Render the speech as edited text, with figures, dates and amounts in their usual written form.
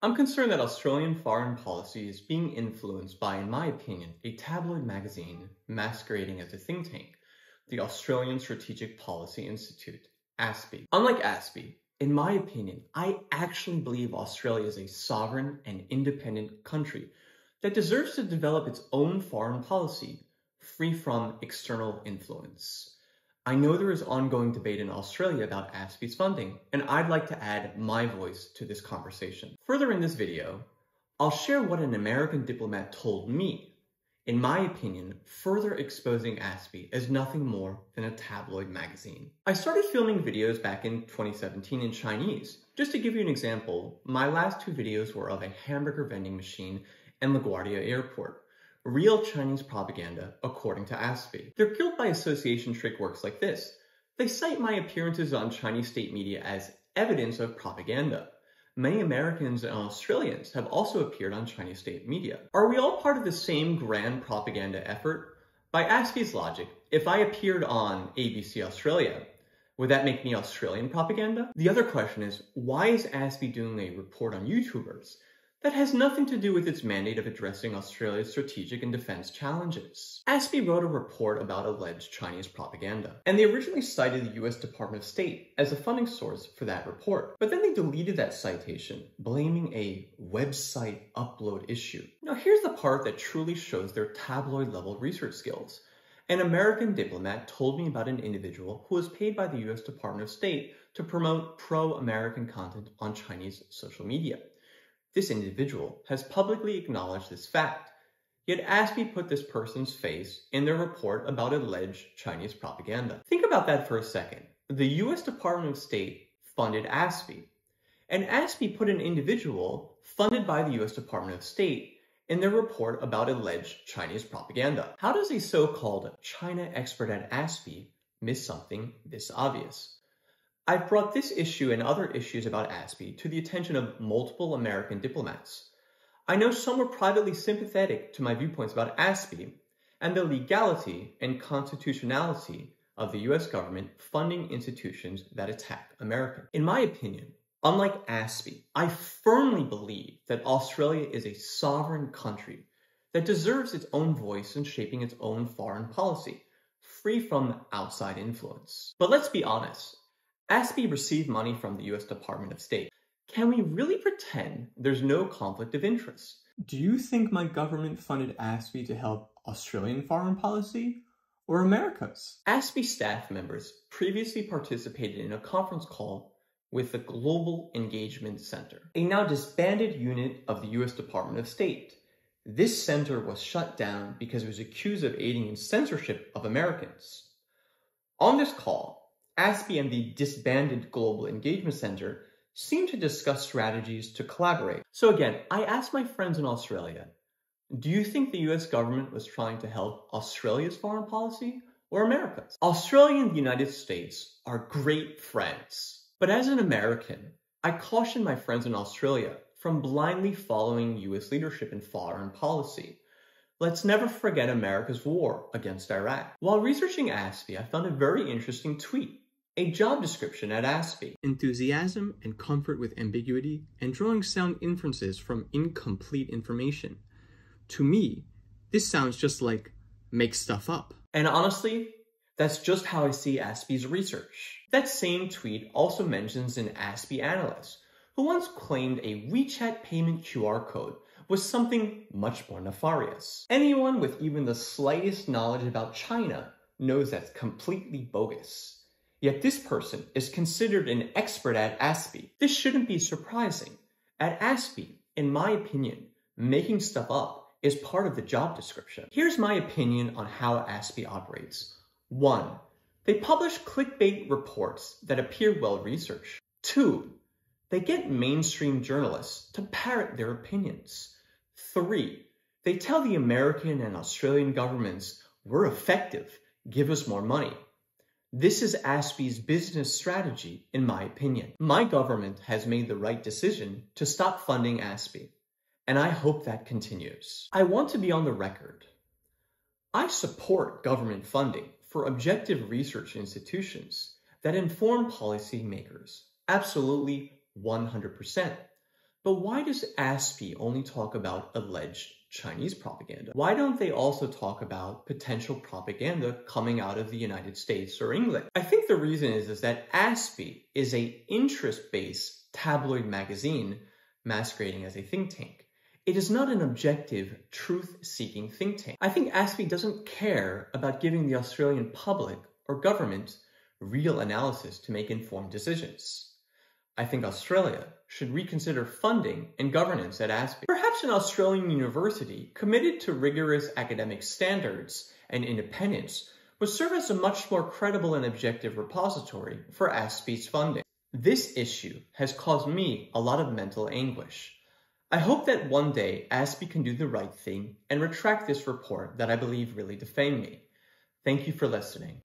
I'm concerned that Australian foreign policy is being influenced by, in my opinion, a tabloid magazine masquerading as a think tank, the Australian Strategic Policy Institute, ASPI. Unlike ASPI, in my opinion, I actually believe Australia is a sovereign and independent country that deserves to develop its own foreign policy, free from external influence. I know there is ongoing debate in Australia about ASPI's funding, and I'd like to add my voice to this conversation. Further in this video, I'll share what an American diplomat told me, in my opinion, further exposing ASPI as nothing more than a tabloid magazine. I started filming videos back in 2017 in Chinese. Just to give you an example, my last two videos were of a hamburger vending machine and LaGuardia Airport. Real Chinese propaganda, according to ASPI. Their guilt by association trick works like this. They cite my appearances on Chinese state media as evidence of propaganda. Many Americans and Australians have also appeared on Chinese state media. Are we all part of the same grand propaganda effort? By ASPI's logic, if I appeared on ABC Australia, would that make me Australian propaganda? The other question is, why is ASPI doing a report on YouTubers that has nothing to do with its mandate of addressing Australia's strategic and defense challenges? ASPI wrote a report about alleged Chinese propaganda, and they originally cited the US Department of State as a funding source for that report. But then they deleted that citation, blaming a website upload issue. Now here's the part that truly shows their tabloid-level research skills. An American diplomat told me about an individual who was paid by the US Department of State to promote pro-American content on Chinese social media. This individual has publicly acknowledged this fact, yet ASPI put this person's face in their report about alleged Chinese propaganda. Think about that for a second. The US Department of State funded ASPI, and ASPI put an individual funded by the US Department of State in their report about alleged Chinese propaganda. How does a so-called China expert at ASPI miss something this obvious? I've brought this issue and other issues about ASPI to the attention of multiple American diplomats. I know some were privately sympathetic to my viewpoints about ASPI and the legality and constitutionality of the US government funding institutions that attack Americans. In my opinion, unlike ASPI, I firmly believe that Australia is a sovereign country that deserves its own voice in shaping its own foreign policy, free from outside influence. But let's be honest. ASPI received money from the US Department of State. Can we really pretend there's no conflict of interest? Do you think my government funded ASPI to help Australian foreign policy or America's? ASPI staff members previously participated in a conference call with the Global Engagement Center, a now disbanded unit of the US Department of State. This center was shut down because it was accused of aiding in censorship of Americans. On this call, ASPI and the disbanded Global Engagement Center seem to discuss strategies to collaborate. So again, I asked my friends in Australia, do you think the US government was trying to help Australia's foreign policy or America's? Australia and the United States are great friends. But as an American, I caution my friends in Australia from blindly following US leadership in foreign policy. Let's never forget America's war against Iraq. While researching ASPI, I found a very interesting tweet. A job description at ASPI. Enthusiasm and comfort with ambiguity and drawing sound inferences from incomplete information. To me, this sounds just like make stuff up. And honestly, that's just how I see ASPI's research. That same tweet also mentions an ASPI analyst who once claimed a WeChat payment QR code was something much more nefarious. Anyone with even the slightest knowledge about China knows that's completely bogus. Yet this person is considered an expert at ASPI. This shouldn't be surprising. At ASPI, in my opinion, making stuff up is part of the job description. Here's my opinion on how ASPI operates. 1. They publish clickbait reports that appear well-researched. 2. They get mainstream journalists to parrot their opinions. 3. They tell the American and Australian governments, we're effective, give us more money. This is ASPI's business strategy, in my opinion. My government has made the right decision to stop funding ASPI, and I hope that continues. I want to be on the record. I support government funding for objective research institutions that inform policymakers, absolutely 100%. But why does ASPI only talk about alleged Chinese propaganda? Why don't they also talk about potential propaganda coming out of the United States or England? I think the reason is that ASPI is an interest-based tabloid magazine masquerading as a think tank. It is not an objective, truth-seeking think tank. I think ASPI doesn't care about giving the Australian public or government real analysis to make informed decisions. I think Australia should reconsider funding and governance at ASPI. Perhaps an Australian university committed to rigorous academic standards and independence would serve as a much more credible and objective repository for ASPI's funding. This issue has caused me a lot of mental anguish. I hope that one day ASPI can do the right thing and retract this report that I believe really defamed me. Thank you for listening.